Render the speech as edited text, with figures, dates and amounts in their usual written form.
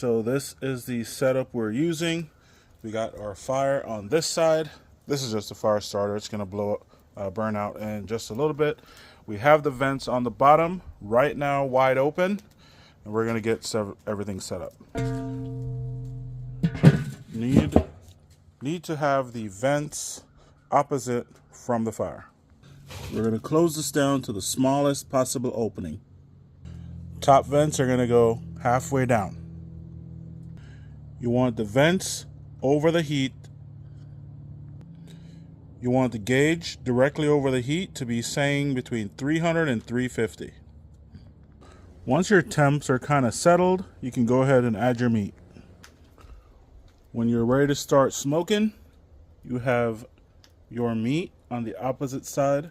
So this is the setup we're using. We got our fire on this side. This is just a fire starter. It's gonna burn out in just a little bit. We have the vents on the bottom right now wide open, and we're gonna get everything set up. Need to have the vents opposite from the fire. We're gonna close this down to the smallest possible opening. Top vents are gonna go halfway down. You want the vents over the heat. You want the gauge directly over the heat to be saying between 300 and 350. Once your temps are kind of settled, you can go ahead and add your meat. When you're ready to start smoking, you have your meat on the opposite side